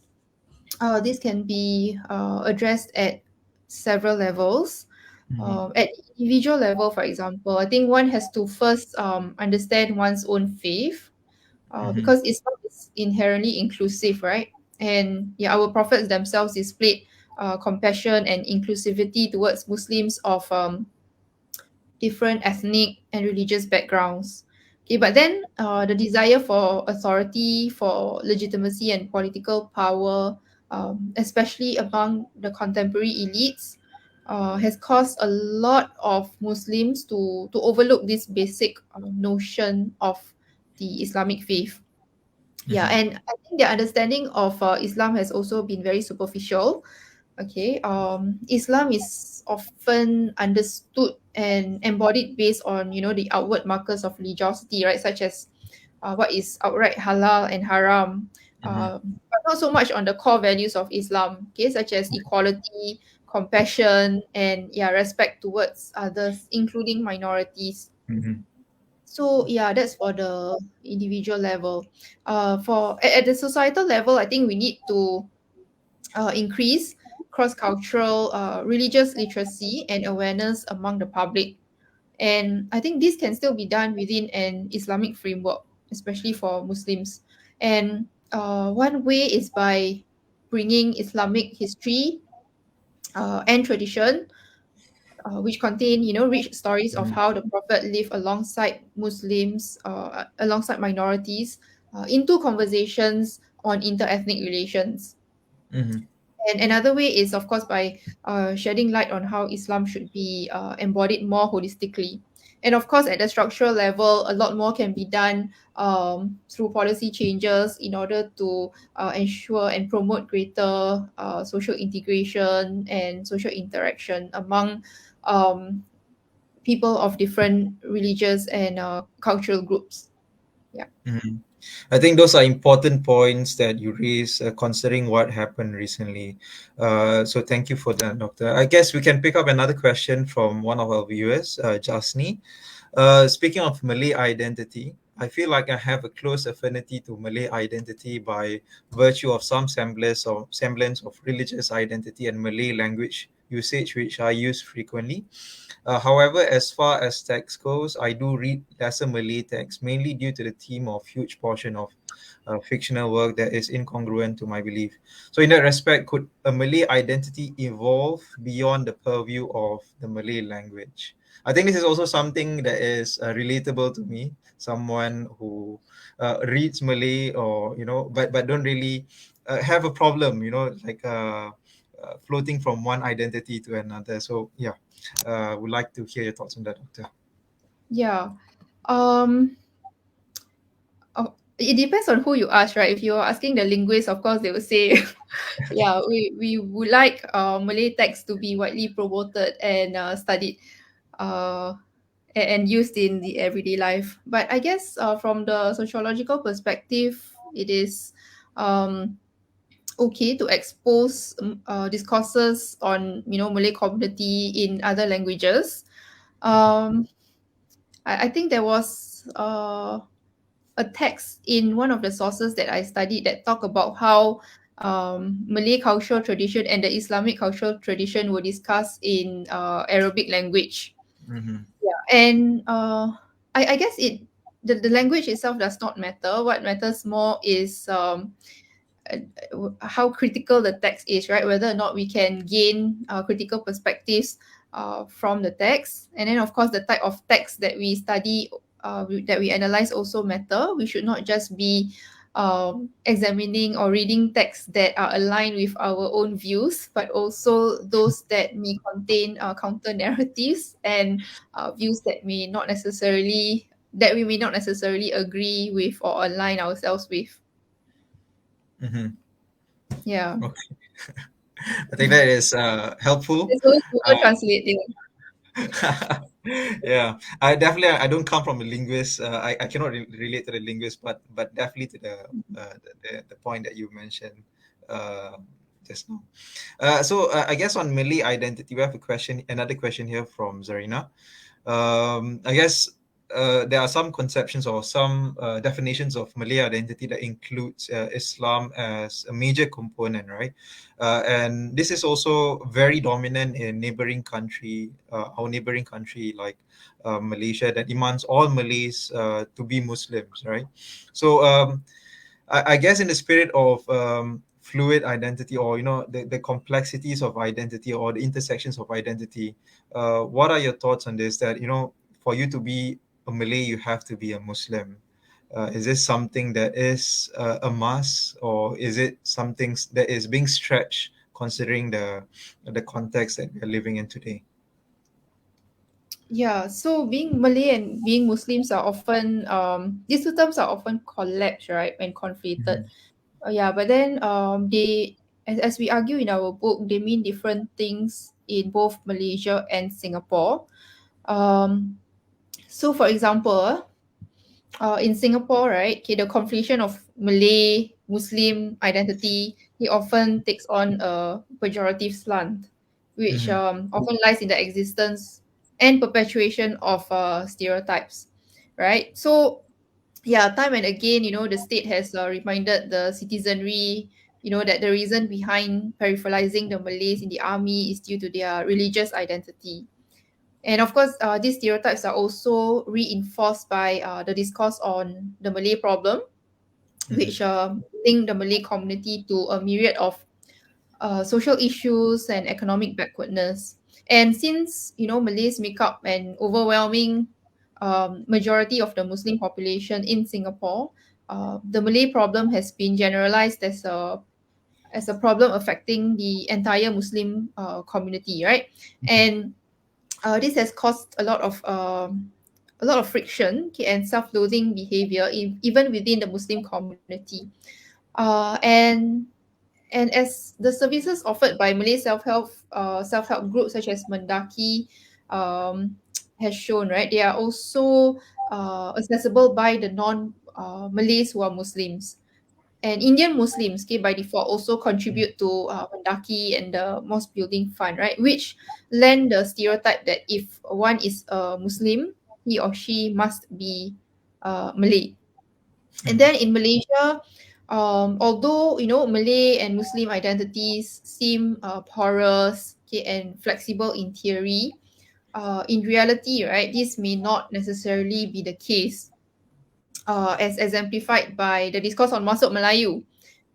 this can be addressed at several levels. Mm-hmm. At individual level, for example, I think one has to first understand one's own faith, Mm-hmm. because Islam is inherently inclusive, right? And yeah, our prophets themselves displayed compassion and inclusivity towards Muslims of different ethnic and religious backgrounds. Okay, but then the desire for authority, for legitimacy and political power, especially among the contemporary elites, has caused a lot of Muslims to overlook this basic notion of the Islamic faith. Yeah, Mm-hmm. and I think their understanding of Islam has also been very superficial. Okay, Islam is often understood and embodied based on, you know, the outward markers of religiosity, right, such as what is outright halal and haram, Mm-hmm. but not so much on the core values of Islam, okay, such as equality, compassion, and yeah, respect towards others, including minorities. Mm-hmm. So yeah, that's for the individual level. For at the societal level, I think we need to increase cross-cultural religious literacy and awareness among the public. And I think this can still be done within an Islamic framework, especially for Muslims. And one way is by bringing Islamic history and tradition, which contain, you know, rich stories of how the Prophet lived alongside Muslims, alongside minorities, into conversations on inter-ethnic relations. Mm-hmm. And another way is, of course, by shedding light on how Islam should be embodied more holistically. And of course, at the structural level, a lot more can be done through policy changes in order to ensure and promote greater social integration and social interaction among um, people of different religious and cultural groups. Yeah. Mm-hmm. I think those are important points that you raise, considering what happened recently. So thank you for that, Doctor. I guess we can pick up another question from one of our viewers, Jasni. Speaking of Malay identity, I feel like I have a close affinity to Malay identity by virtue of some semblance of religious identity and Malay language usage, which I use frequently. However, as far as text goes, I do read lesser Malay text, mainly due to the theme of huge portion of fictional work that is incongruent to my belief. So, in that respect, could a Malay identity evolve beyond the purview of the Malay language? I think this is also something that is relatable to me. Someone who reads Malay, or but don't really have a problem, floating from one identity to another. So yeah, would like to hear your thoughts on that, Doctor. Yeah. Um, it depends on who you ask, right? If you're asking the linguists, of course, they will say, yeah, we would like Malay text to be widely promoted and studied uh, and used in the everyday life. But I guess from the sociological perspective, it is um, okay to expose discourses on, you know, Malay community in other languages. Um, I think there was a text in one of the sources that I studied that talk about how Malay cultural tradition and the Islamic cultural tradition were discussed in Arabic language. Mm-hmm. Yeah, and I guess the language itself does not matter. What matters more is how critical the text is, right? Whether or not we can gain critical perspectives from the text. And then, of course, the type of text that we study, that we analyze also matter. We should not just be examining or reading texts that are aligned with our own views, but also those that may contain counter narratives and views that may not necessarily that we may not necessarily agree with or align ourselves with. Mm-hmm. Yeah. Okay. I think that is helpful. There's always Uh, Google Translate there. yeah, I definitely I don't come from a linguist. I cannot relate to the linguist, but definitely to the point that you mentioned uh, just now. So I guess on Malay identity, we have another question here from Zarina. I guess there are some conceptions or some definitions of Malay identity that includes Islam as a major component, right? And this is also very dominant in our neighboring country like Malaysia, that demands all Malays to be Muslims, right? So I guess in the spirit of fluid identity, or the complexities of identity or the intersections of identity, what are your thoughts on this? That for you to be a Malay, you have to be a Muslim. Is this something that is a must, or is it something that is being stretched considering the context that we're living in today? Yeah, so being Malay and being Muslims are often these two terms are often collapsed, right, when conflated. Mhm. Yeah, but then they, as we argue in our book, they mean different things in both Malaysia and Singapore. Um, so for example, in Singapore, right, okay, the conflation of Malay Muslim identity, it often takes on a pejorative slant, which Mhm. often lies in the existence and perpetuation of stereotypes, right? So yeah, time and again, the state has reminded the citizenry, that the reason behind peripheralizing the Malays in the army is due to their religious identity. And of course, these stereotypes are also reinforced by the discourse on the Malay problem, Mhm. which link the Malay community to a myriad of social issues and economic backwardness. And since Malays make up an overwhelming majority of the Muslim population in Singapore, the Malay problem has been generalized as a problem affecting the entire Muslim community, right? And this has caused a lot of friction, okay, and self-loathing behavior even within the Muslim community. And as the services offered by Malay self-help groups such as Mendaki has shown, right, they are also accessible by the non Malays who are Muslims. And Indian Muslims, okay, by default also contribute to Mendaki and the Mosque Building Fund, right, which lend the stereotype that if one is a Muslim, he or she must be Malay. And Mhm. then in Malaysia, although Malay and Muslim identities seem porous, okay, and flexible in theory, in reality, right, this may not necessarily be the case, as exemplified by the discourse on Masuk Melayu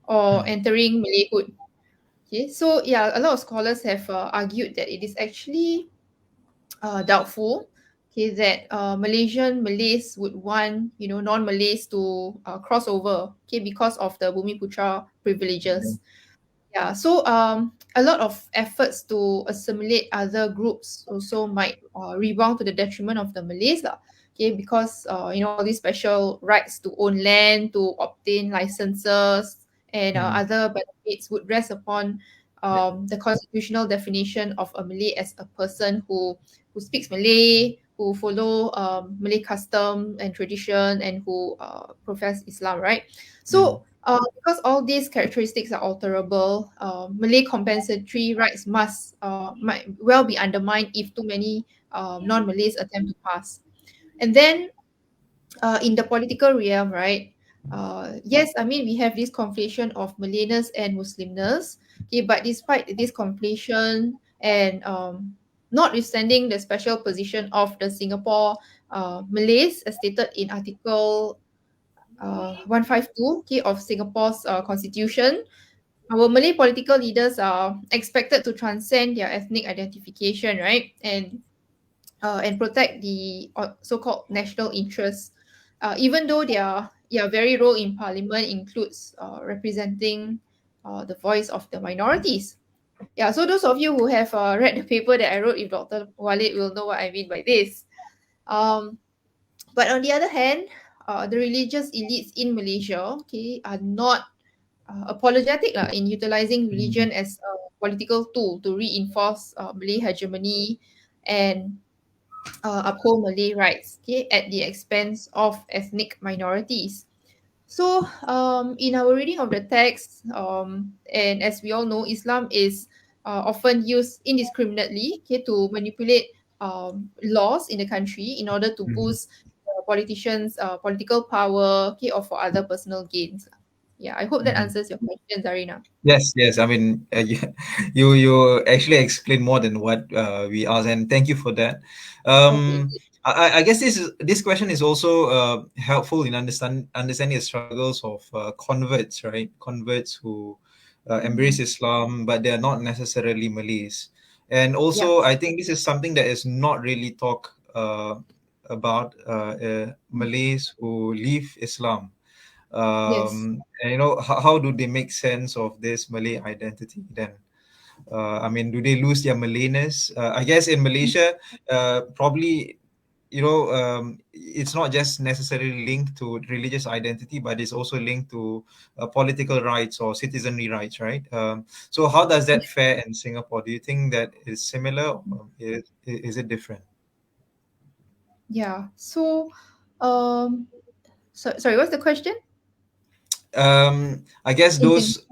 or Mhm. entering Malayhood. Okay, so yeah, a lot of scholars have argued that it is actually doubtful, okay, that Malaysian Malays would want non-Malays to cross over, okay, because of the Bumiputra privileges. Yeah, so a lot of efforts to assimilate other groups also might rebound to the detriment of the Malays, lah. Okay, because all these special rights to own land, to obtain licenses, and Mhm. other benefits would rest upon Yeah. the constitutional definition of a Malay as a person who speaks Malay, who follow Malay custom and tradition, and who profess Islam, right? Mhm. So because all these characteristics are alterable, Malay compensatory rights might well be undermined if too many non-Malays attempt to pass. And then in the political realm, right? Yes, I mean we have this conflation of Malayness and Muslimness. Okay, but despite this conflation and notwithstanding the special position of the Singapore Malays, as stated in Article 152, okay, of Singapore's constitution, our Malay political leaders are expected to transcend their ethnic identification, right? And protect the so-called national interests, even though their very role in parliament includes representing the voice of the minorities. Yeah, so those of you who have read the paper that I wrote with Dr. Walid will know what I mean by this. Um, But on the other hand, the religious elites in Malaysia, okay, are not apologetic in utilizing Mhm. religion as a political tool to reinforce Malay hegemony and uphold Malay rights, okay, at the expense of ethnic minorities. So, in our reading of the text, and as we all know, Islam is often used indiscriminately, okay, to manipulate laws in the country in order to Mhm. boost politicians' political power, okay, or for other personal gains. Yeah, I hope that Mhm. answers your question, Zarina. Yes, yes. I mean, you actually explained more than what we asked, and thank you for that. Okay. I guess this question is also helpful in understanding the struggles of converts, right? Converts who embrace Mm. Islam, but they are not necessarily Malays. And Yeah. also, I think this is something that is not really talked about Malays who leave Islam. Yes. And how do they make sense of this Malay identity then? I mean, do they lose their Malayness? I guess in Malaysia, probably, it's not just necessarily linked to religious identity, but it's also linked to political rights or citizenry rights, right? So how does that fare in Singapore? Do you think that is similar, or is it different? Yeah. So, um, sorry, what's the question? I guess In Singapore. those.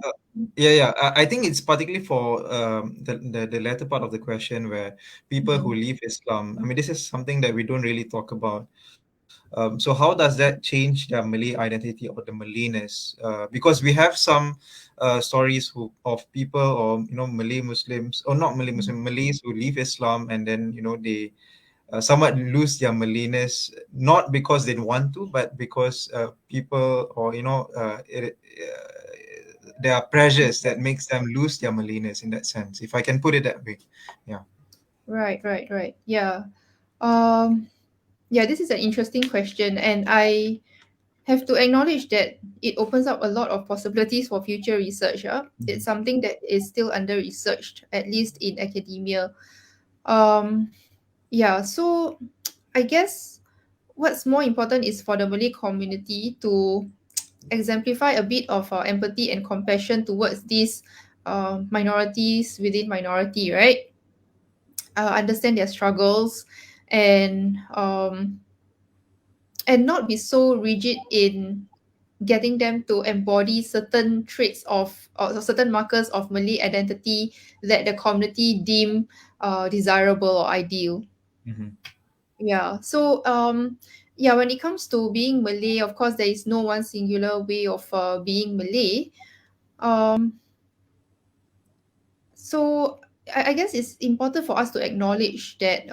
Yeah. I think it's particularly for the latter part of the question where people who Mm. leave Islam. I mean, this is something that we don't really talk about. So how does that change their Malay identity or the Malayness? Because we have some stories of people or Malay Muslims or not Malay Muslim Malays who leave Islam and then they somewhat lose their Malayness, not because they want to, but because people or there are pressures that makes them lose their Malayness in that sense, if I can put it that way. Yeah. Right. Yeah. Um, yeah, this is an interesting question, and I have to acknowledge that it opens up a lot of possibilities for future research. It's Mhm. something that is still under researched, at least in academia. Um, yeah, so I guess what's more important is for the Malay community to exemplify a bit of empathy and compassion towards these minorities within minority, right? Understand their struggles and not be so rigid in getting them to embody certain traits of or certain markers of Malay identity that the community deem desirable or ideal. Mhm. Yeah. So yeah, when it comes to being Malay, of course there is no one singular way of being Malay. Um so I guess it's important for us to acknowledge that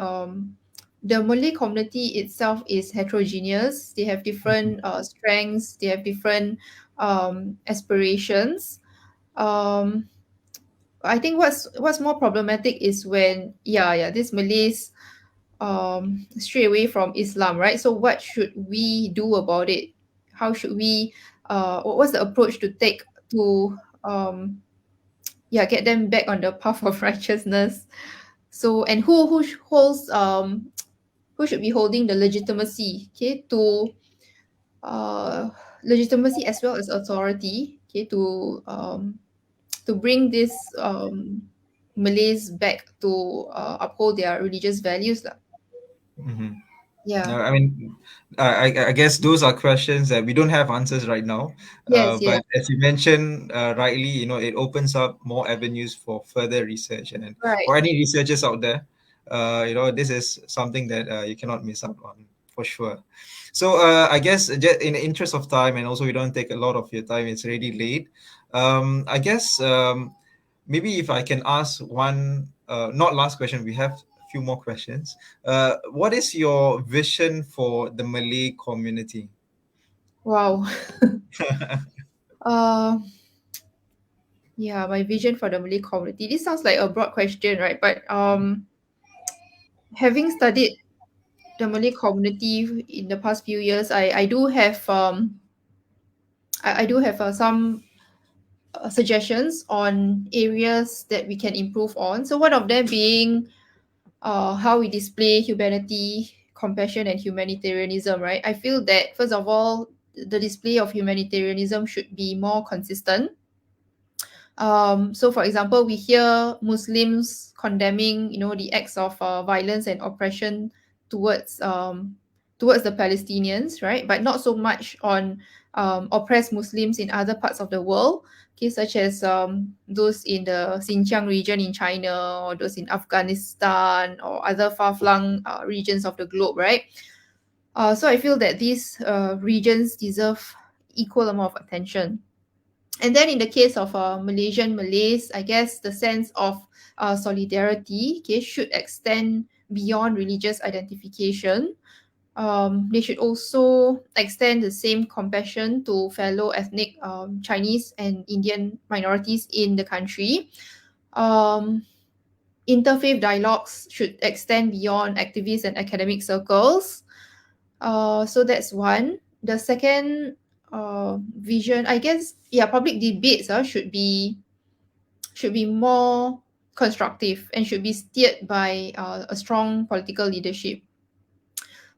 the Malay community itself is heterogeneous. They have Mhm. different strengths, they have different aspirations. Um, I think what's more problematic is when these Malays stray away from Islam, right? So what should we do about it? How should we what's the approach to take to get them back on the path of righteousness? So and holds who should be holding the legitimacy, okay, uh legitimacy as well as authority, okay, to bring this Malays back to uphold their religious values lah. Mhm. Yeah. I mean, I guess those are questions that we don't have answers right now. Yes, yes. But as you mentioned rightly, it opens up more avenues for further research. And Right. for any researchers out there, this is something that you cannot miss out on for sure. So I guess just in the interest of time, and also we don't take a lot of your time, it's already late. I guess maybe if I can ask one, not last question, we have a few more questions. What is your vision for the Malay community? Wow. uh yeah, my vision for the Malay community. This sounds like a broad question, right? But having studied the Malay community in the past few years, I do have I do have some suggestions on areas that we can improve on. So one of them being how we display humanity, compassion and humanitarianism, right? I feel that first of all, the display of humanitarianism should be more consistent. So for example, we hear Muslims condemning, the acts of violence and oppression towards towards the Palestinians, right? But not so much on oppressed Muslims in other parts of the world, okay, such as those in the Xinjiang region in China, or those in Afghanistan, or other far-flung regions of the globe, right? So I feel that these regions deserve equal amount of attention. And then in the case of Malaysian Malays, I guess the sense of solidarity, okay, should extend beyond religious identification. They should also extend the same compassion to fellow ethnic Chinese and Indian minorities in the country. Um, Interfaith dialogues should extend beyond activist and academic circles. So that's one. The second vision, I guess, yeah, public debates should be more constructive and should be steered by a strong political leadership.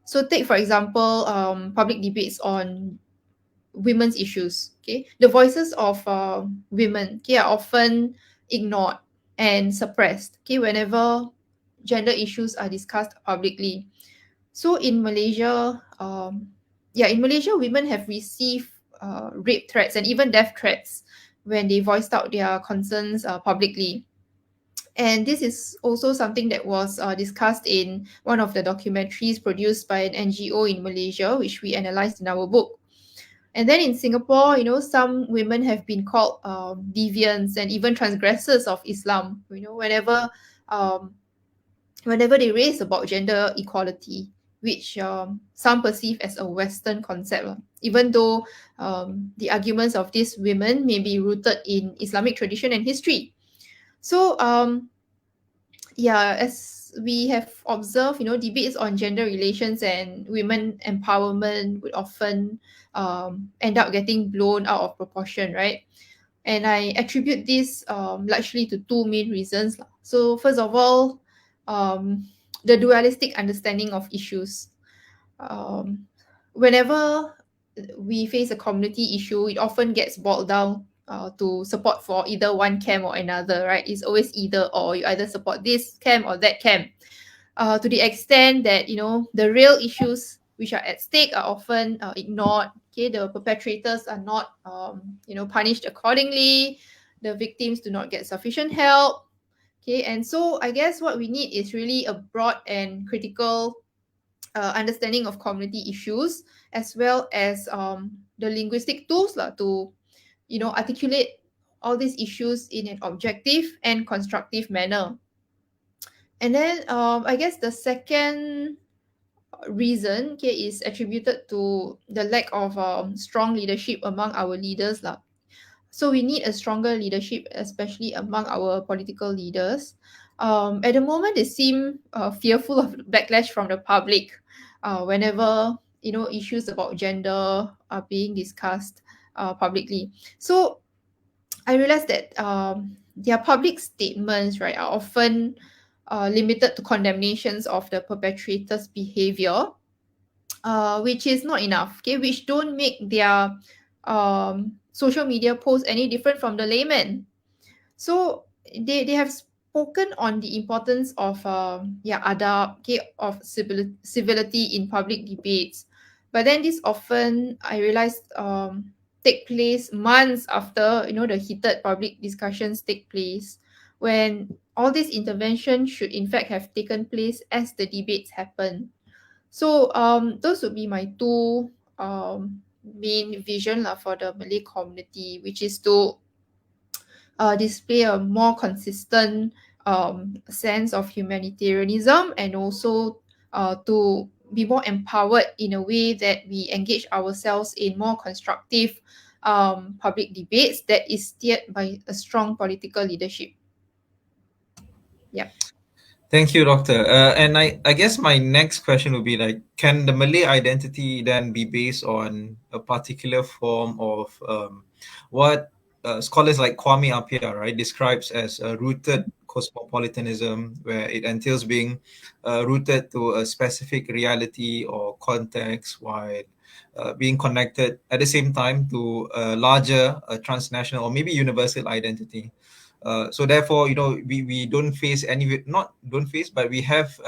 So take for example, public debates on women's issues. Okay, the voices of women, okay, are often ignored and suppressed. Okay, whenever gender issues are discussed publicly. So in Malaysia, in Malaysia, women have received rape threats and even death threats when they voiced out their concerns publicly. And this is also something that was discussed in one of the documentaries produced by an NGO in Malaysia, which we analysed in our book. And then in Singapore, some women have been called deviants and even transgressors of Islam. Um, whenever they raise about gender equality, which some perceive as a Western concept, even though the arguments of these women may be rooted in Islamic tradition and history. So, as we have observed, debates on gender relations and women empowerment would often end up getting blown out of proportion, right? And I attribute this largely to two main reasons. So first of all, the dualistic understanding of issues. Um, Whenever we face a community issue, it often gets boiled down to support for either one camp or another, right? It's always either or. You either support this camp or that camp. To the extent that the real issues which are at stake are often ignored. Okay, the perpetrators are not punished accordingly. The victims do not get sufficient help. Okay, and so I guess what we need is really a broad and critical understanding of community issues, as well as the linguistic tools to articulate all these issues in an objective and constructive manner. And then I guess the second reason, okay, is attributed to the lack of strong leadership among our leaders lah. So we need a stronger leadership, especially among our political leaders. At the moment, they seem fearful of backlash from the public whenever issues about gender are being discussed publicly. So I realized that their public statements, right, are often limited to condemnations of the perpetrator's behavior, which is not enough. Okay, which don't make their social media posts any different from the layman. So they have spoken on the importance of adab, okay, of civility in public debates. But then this often, I realized, take place months after the heated public discussions take place, when all this intervention should in fact have taken place as the debates happen. So those would be my two main vision lah for the Malay community, which is to display a more consistent sense of humanitarianism, and also to be more empowered in a way that we engage ourselves in more constructive public debates that is steered by a strong political leadership. Yeah. Thank you, Doctor. And I guess my next question would be like, can the Malay identity then be based on a particular form of what scholars like Kwame Appiah, right, describes as a rooted cosmopolitanism, where it entails being rooted to a specific reality or context, while being connected at the same time to a larger, transnational, or maybe universal identity. So therefore, we don't face any, not don't face, but we have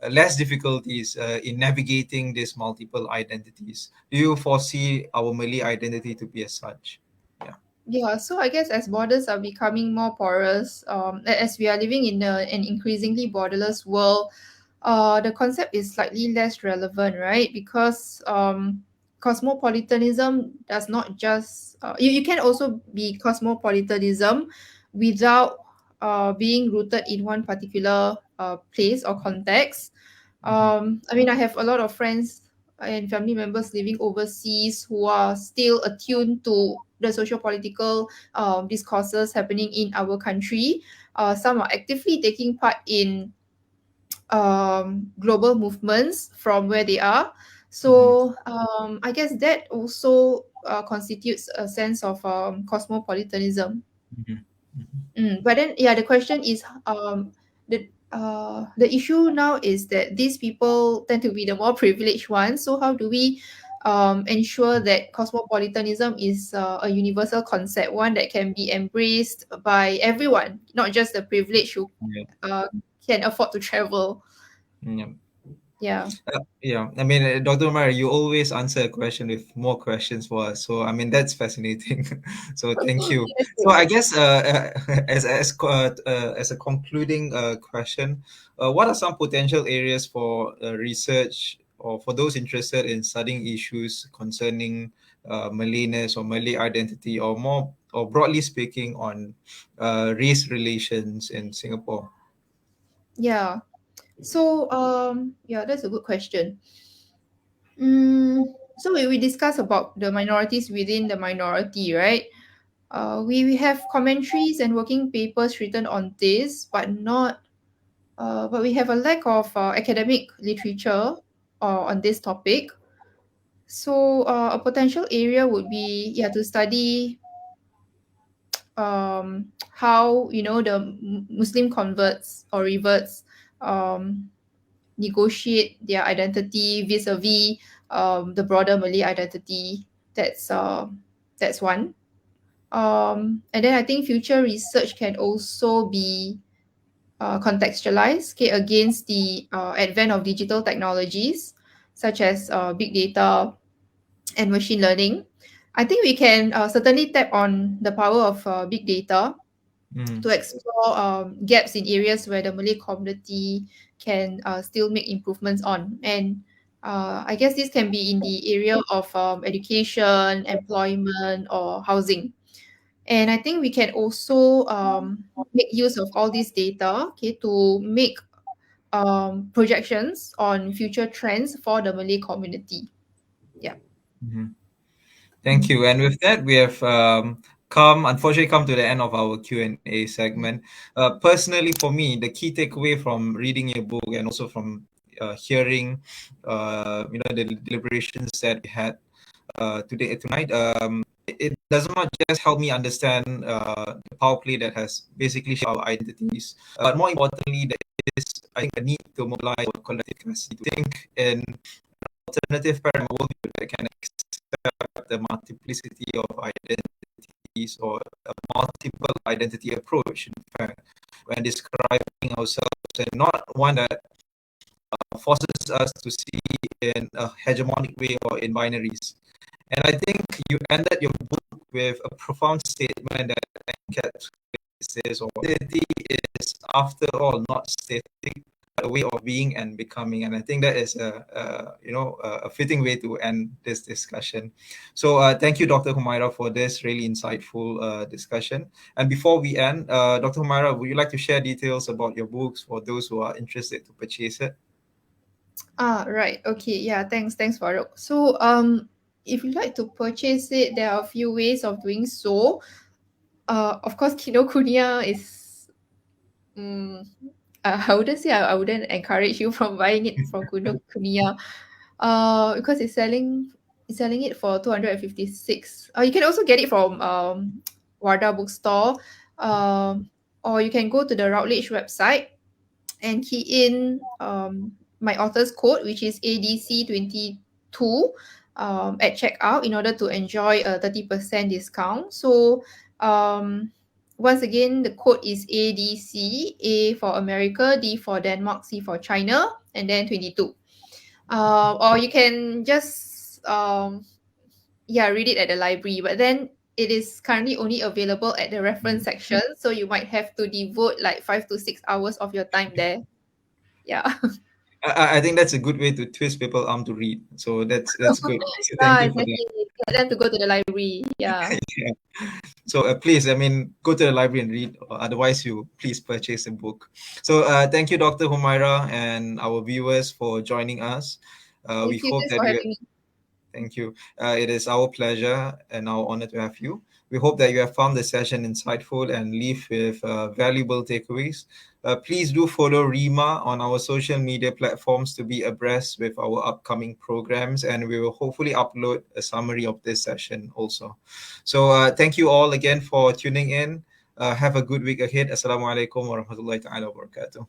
less difficulties in navigating these multiple identities. Do you foresee our Malay identity to be as such? Yeah. Yeah, so I guess as borders are becoming more porous, as we are living in an increasingly borderless world, the concept is slightly less relevant, right? Because cosmopolitanism does not just you can also be cosmopolitanism without being rooted in one particular place or context. Mhm. I mean, I have a lot of friends and family members living overseas who are still attuned to the socio-political discourses happening in our country. Some are actively taking part in global movements from where they are. Mhm. So I guess that also constitutes a sense of cosmopolitanism. Mhm. Mhm. But then, yeah, the question is, the issue now is that these people tend to be the more privileged ones. So how do we ensure that cosmopolitanism is a universal concept, one that can be embraced by everyone, not just the privileged who Yeah. uh, can afford to travel? Yeah. Yeah. Yeah, I mean, Dr. Umar, you always answer a question with more questions for us. So, I mean, that's fascinating. So, thank Okay, you. that's So, good. I guess as a concluding question, what are some potential areas for research or for those interested in studying issues concerning Malayness or Malay identity, or more, or broadly speaking, on race relations in Singapore? Yeah. So yeah, that's a good question. So we discuss about the minorities within the minority, right? We have commentaries and working papers written on this, but not but we have a lack of academic literature on this topic. So a potential area would be, yeah, to study how, the Muslim converts or reverts um, negotiate their identity vis-a-vis the broader Malay identity. That's uh, that's one. And then I think future research can also be contextualized, okay, against the advent of digital technologies such as big data and machine learning. I think we can certainly tap on the power of big data to Mm. explore gaps in areas where the Malay community can still make improvements on. And I guess this can be in the area of education, employment, or housing. And I think we can also make use of all this data, okay, to make projections on future trends for the Malay community. Yeah. Mhm. Thank Mm. you. And with that, we have unfortunately come to the end of our Q&A segment. Personally, for me, the key takeaway from reading your book and also from hearing, the deliberations that we had tonight, it does not just help me understand the power play that has basically shaped our identities, but more importantly, there is, I think, a need to mobilize our collective capacity to think in alternative paradigm worldview that can accept the multiplicity of identities, or a multiple identity approach, in fact, when describing ourselves, and not one that forces us to see in a hegemonic way or in binaries. And I think you ended your book with a profound statement that encapsulates this: or identity is, after all, not static, a way of being and becoming. And I think that is a fitting way to end this discussion. So thank you, Dr. Humairah, for this really insightful discussion. And before we end, Dr. Humairah, would you like to share details about your books for those who are interested to purchase it? Right. Okay. Yeah. Thanks, Farouk. So, if you'd like to purchase it, there are a few ways of doing so. Of course, Kinokuniya is. Um, I wouldn't say I wouldn't encourage you from buying it from Kinokuniya. Because it's selling it for 256. You can also get it from Wardah Bookstore, or you can go to the Routledge website and key in my author's code, which is ADC22 at checkout in order to enjoy a 30% discount. So um, once again, the code is ADC, A for America, D for Denmark, C for China, and then 22. Or you can just read it at the library, but then it is currently only available at the reference section, so you might have to devote like 5 to 6 hours of your time there. Yeah. I think that's a good way to twist people arm to read. So that's good. So thank Yeah, you for that. exactly. Get them to go to the library. Yeah. Yeah. So please, I mean, go to the library and read. Or otherwise, you please purchase a book. So thank you, Dr. Humairah, and our viewers for joining us. We Thank you. hope Thanks that for you. having me. Thank you. It is our pleasure and our honor to have you. We hope that you have found the session insightful and leave with valuable takeaways. Please do follow Rima on our social media platforms to be abreast with our upcoming programs, and we will hopefully upload a summary of this session also. So, thank you all again for tuning in. Have a good week ahead. Assalamualaikum warahmatullahi taala wabarakatuh.